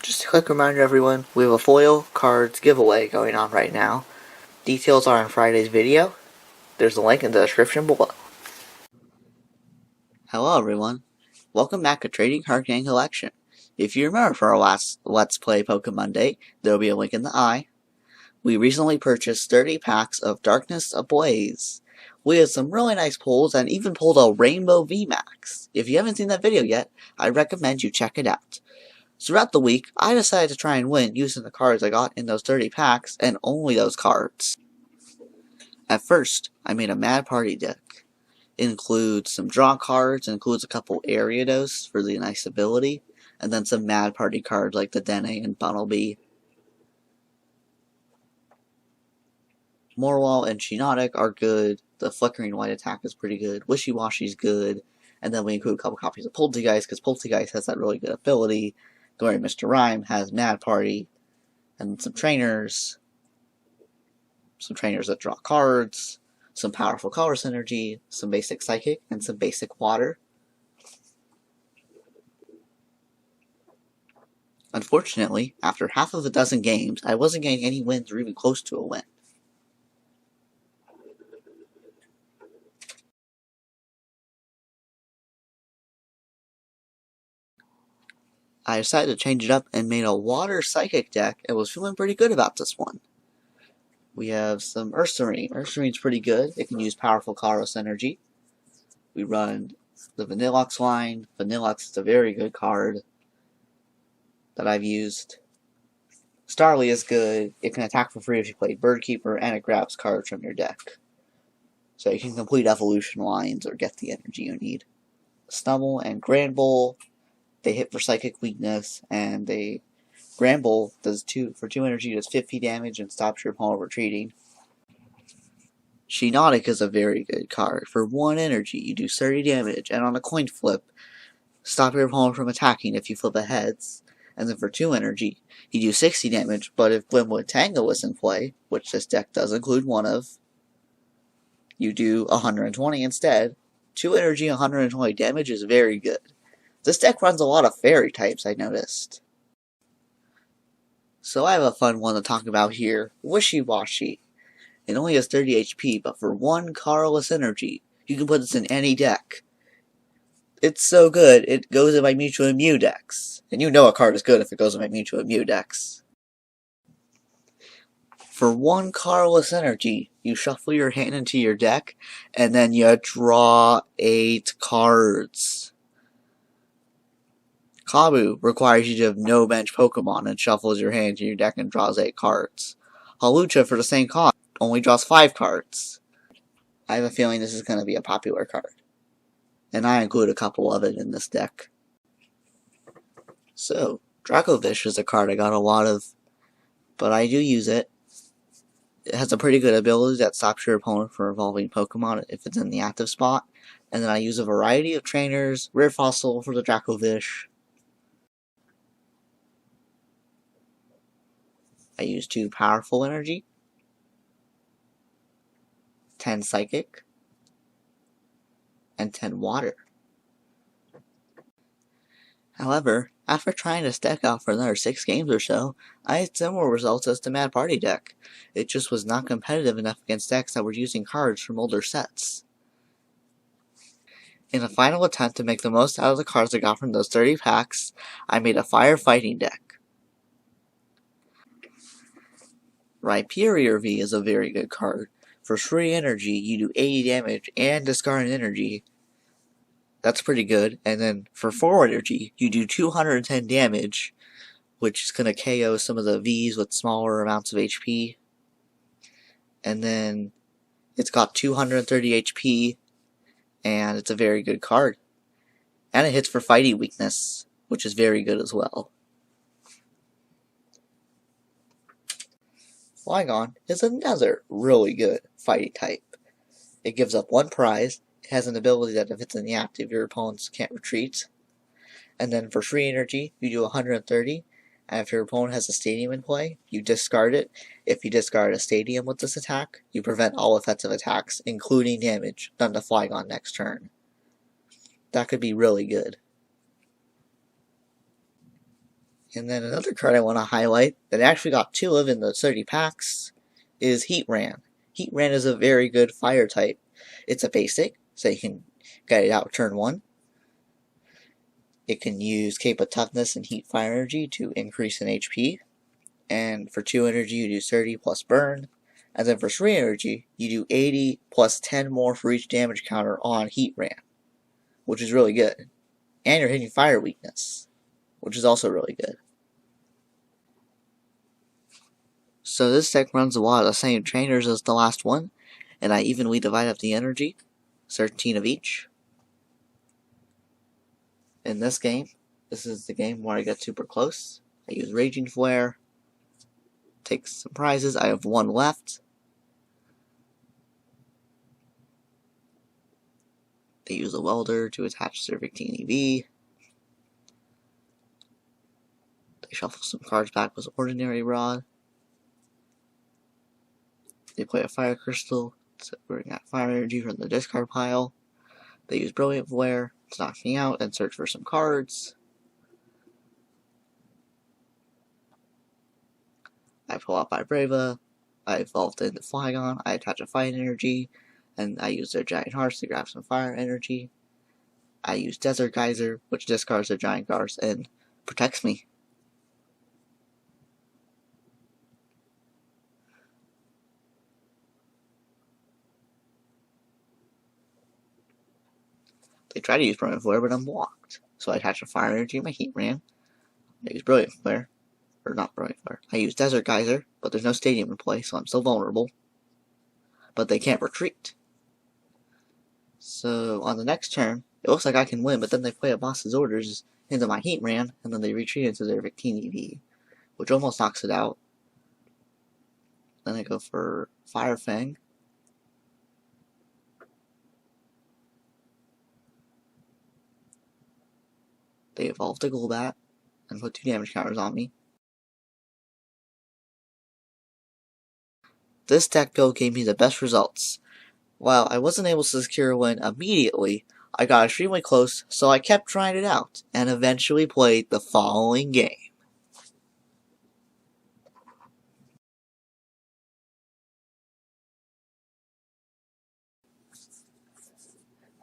Just a quick reminder everyone, we have a foil cards giveaway going on right now. Details are in Friday's video. There's a link in the description below. Hello everyone, welcome back to Trading Card Game Collection. If you remember from our last Let's Play PokeMonday, there will be a link in the eye. We recently purchased 30 packs of Darkness Ablaze. We had some really nice pulls and even pulled a Rainbow VMAX. If you haven't seen that video yet, I recommend you check it out. Throughout the week, I decided to try and win using the cards I got in those 30 packs, and only those cards. At first, I made a Mad Party deck. It includes some draw cards, includes a couple Ariados for the nice ability, and then some Mad Party cards like the Dene and Bunnelby. Morwall and Shinotic are good, the Flickering White attack is pretty good, Wishy Washy's good, and then we include a couple copies of Poltergeist, because Poltergeist has that really good ability. Glory Mr. Rhyme has Mad Party, and some trainers that draw cards, some powerful color synergy, some basic psychic, and some basic water. Unfortunately, after half of a dozen games, I wasn't getting any wins or even close to a win. I decided to change it up and made a water psychic deck and was feeling pretty good about this one. We have some Ursaring. Ursarine's pretty good. It can use powerful Kairos energy. We run the Vanilluxe line. Vanilluxe is a very good card that I've used. Starly is good. It can attack for free if you play Birdkeeper, and it grabs cards from your deck. So you can complete evolution lines or get the energy you need. Snubbull and Granbull, they hit for psychic weakness, and Granbull does for 2 energy, does 50 damage and stops your opponent retreating. Shinotic is a very good card. For 1 energy, you do 30 damage, and on a coin flip, stop your opponent from attacking if you flip a heads. And then for 2 energy, you do 60 damage, but if Glimwood Tango is in play, which this deck does include one of, you do 120 instead. 2 energy, 120 damage is very good. This deck runs a lot of fairy types, I noticed. So I have a fun one to talk about here, Wishy Washy. It only has 30 HP, but for 1 colorless energy, you can put this in any deck. It's so good, it goes in my Mutual and Mew decks. And you know a card is good if it goes in my Mutual and Mew decks. For 1 colorless energy, you shuffle your hand into your deck, and then you draw 8 cards. Kabu requires you to have no bench Pokemon and shuffles your hand into your deck and draws 8 cards. Hawlucha, for the same cost, only draws 5 cards. I have a feeling this is going to be a popular card. And I include a couple of it in this deck. So, Dracovish is a card I got a lot of, but I do use it. It has a pretty good ability that stops your opponent from evolving Pokemon if it's in the active spot. And then I use a variety of trainers, Rare Fossil for the Dracovish. I use 2 powerful energy, 10 psychic, and 10 water. However, after trying this deck out for another 6 games or so, I had similar results as the Mad Party deck. It just was not competitive enough against decks that were using cards from older sets. In a final attempt to make the most out of the cards I got from those 30 packs, I made a firefighting deck. Rhyperior V is a very good card. For 3 energy, you do 80 damage and discard an energy. That's pretty good. And then for 4 energy, you do 210 damage, which is going to KO some of the Vs with smaller amounts of HP. And then it's got 230 HP, and it's a very good card. And it hits for fighting weakness, which is very good as well. Flygon is another really good fighting type. It gives up 1 prize, it has an ability that if it's in the active, your opponents can't retreat. And then for 3 energy, you do 130, and if your opponent has a stadium in play, you discard it. If you discard a stadium with this attack, you prevent all offensive attacks, including damage, done to Flygon next turn. That could be really good. And then another card I want to highlight that I actually got 2 of in the 30 packs is Heatran. Heatran is a very good fire type. It's a basic, so you can get it out turn 1. It can use Cape of Toughness and Heat Fire Energy to increase in HP. And for 2 energy, you do 30 plus burn. And then for 3 energy, you do 80 plus 10 more for each damage counter on Heatran, which is really good. And you're hitting fire weakness, which is also really good. So this deck runs a lot of the same trainers as the last one, and I evenly divide up the energy, 13 of each. In this game, this is the game where I get super close. I use Raging Flare, take some prizes. I have 1 left. They use a welder to attach their Victini EV. They shuffle some cards back with Ordinary Rod. They play a Fire Crystal to bring out fire energy from the discard pile. They use Brilliant Flare to knock me out and search for some cards. I pull out my Brava. I evolved into Flygon. I attach a Fight Energy, and I use their Giant Hearts to grab some Fire Energy. I use Desert Geyser, which discards their Giant Hearts and protects me. They try to use Brilliant Flare, but I'm blocked. So I attach a Fire Energy in my Heatran. I use Brilliant Flare. Or not Brilliant Flare. I use Desert Geyser, but there's no Stadium in play, so I'm still vulnerable. But they can't retreat. So on the next turn, it looks like I can win, but then they play a Boss's Orders into my Heatran, and then they retreat into their Victini EV, which almost knocks it out. Then I go for Fire Fang. They evolve to Golbat and put 2 damage counters on me. This deck build gave me the best results. While I wasn't able to secure a win immediately, I got extremely close, so I kept trying it out, and eventually played the following game.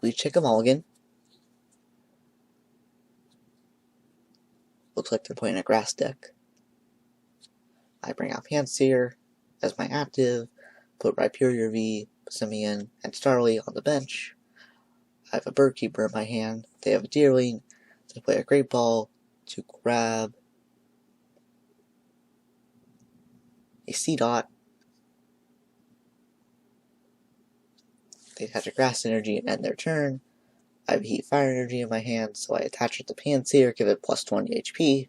We check a mulligan. Looks like they're playing a grass deck. I bring out Panseer as my active, put Rhyperior V, Simeon, and Starly on the bench. I have a Birdkeeper in my hand. They have a Deerling. They play a Great Ball to grab a Seedot. They attach a Grass Energy and end their turn. I have Heat Fire Energy in my hand, so I attach it to Panseer, give it plus 20 HP.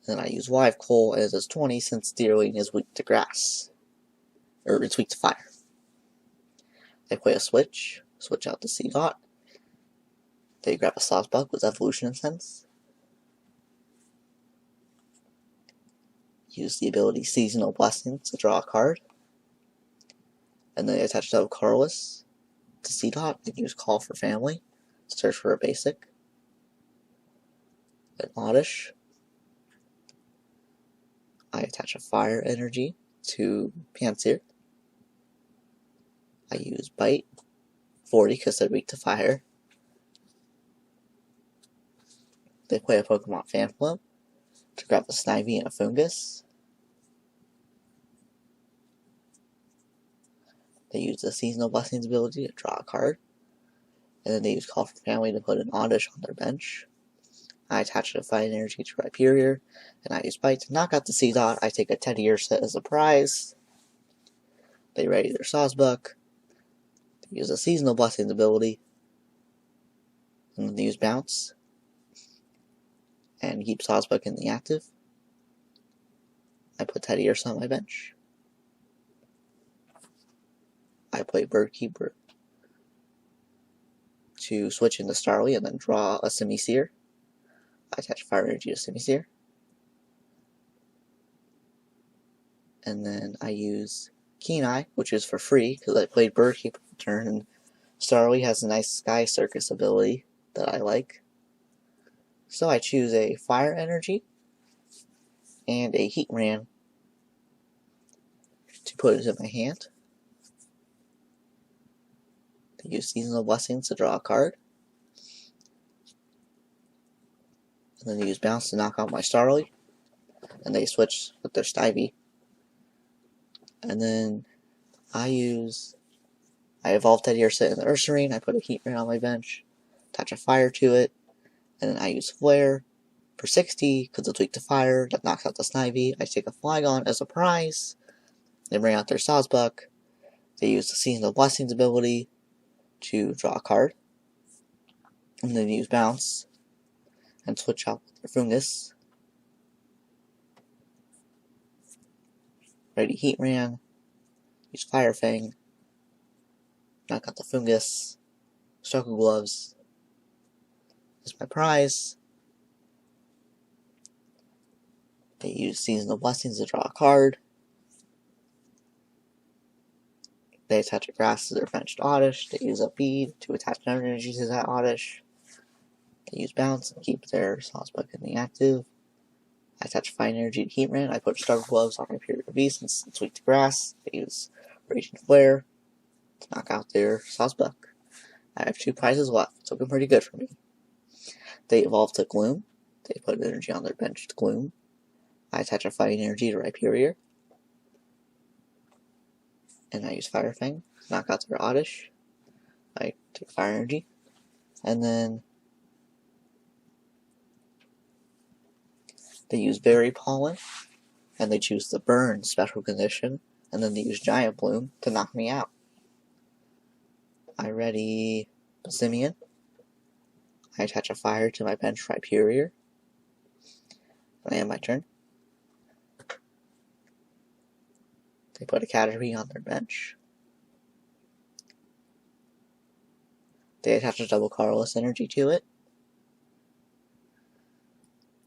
Then I use Live Coal, and it does 20 since Deerling is weak to grass. Or it's weak to fire. They play a switch out to Seedot. They grab a Sawsbuck with Evolution Sense. Use the ability Seasonal Blessings to draw a card. And then they attach Dove Carless to Seedot and use Call for Family to search for a basic. Then Oddish. I attach a Fire Energy to Panseer. I use Bite 40 because they're weak to fire. They play a Pokemon Fanflow to grab a Snivy and a Fungus. They use the Seasonal Blessings ability to draw a card. And then they use Call for Family to put an Oddish on their bench. I attach a Fight Energy to Rhyperior, and I use Bite to knock out the Seedot. I take a Teddy Ursa as a prize. They ready their Sawsbuck. They use a Seasonal Blessings ability. And then they use Bounce. And keep Sawsbuck in the active. I put Teddy Ursa on my bench. I play Birdkeeper to switch into Starly and then draw a Simisear. I attach Fire Energy to Simisear. And then I use Keen-Eye, which is for free, because I played Birdkeeper for turn, and Starly has a nice Sky Circus ability that I like. So I choose a Fire Energy and a Heat Ram to put into my hand. I use Seasonal Blessings to draw a card. And then use Bounce to knock out my Starly. And they switch with their Snivy. And then I evolve Teddy Ursa in the Ursaring. I put a Heat Ram on my bench, attach a Fire to it, and then I use Flare for 60 because it's weak to fire. That knocks out the Snivy. I take a Flygon as a prize. They bring out their Sawsbuck. They use the Seasonal Blessings ability to draw a card. And then use Bounce and switch out their Fungus. Ready Heat Ram. Use Fire Fang. Knock out the Fungus. Struggle Gloves. This is my prize. They use Seasonal Blessings to draw a card. They attach a Grass to their benched Oddish. They use a Bead to attach an energy to that Oddish. They use Bounce and keep their Sawsbuck in the active. I attach Fine Energy to Heat Ram. I put Struggle Gloves on my Period of Beast since it's weak to Grass. They use Raging Flare to knock out their Sawsbuck. I have 2 prizes left. It's looking pretty good for me. They evolve to Gloom. They put energy on their bench to Gloom. I attach a Fighting Energy to Rhyperior. And I use Fire Fang to knock out their Oddish. I take Fire Energy. And then they use Berry Pollen. And they choose the Burn special condition. And then they use Giant Bloom to knock me out. I ready Simeon. I attach a Fire to my bench Rhyperior. And I end my turn. They put a Caterpie on their bench. They attach a double colorless energy to it.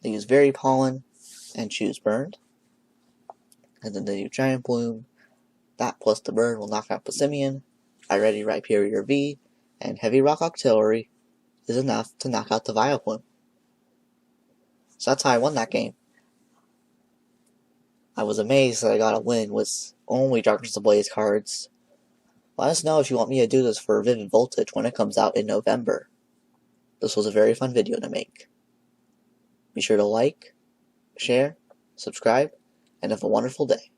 They use Berry Pollen and choose Burned. And then they do Giant Bloom. That plus the Burn will knock out Simeon. I ready Rhyperior V, and Heavy Rock Artillery is enough to knock out the Vileplume. So that's how I won that game. I was amazed that I got a win with only Darkness Ablaze cards. Let us know if you want me to do this for Vivid Voltage when it comes out in November. This was a very fun video to make. Be sure to like, share, subscribe, and have a wonderful day.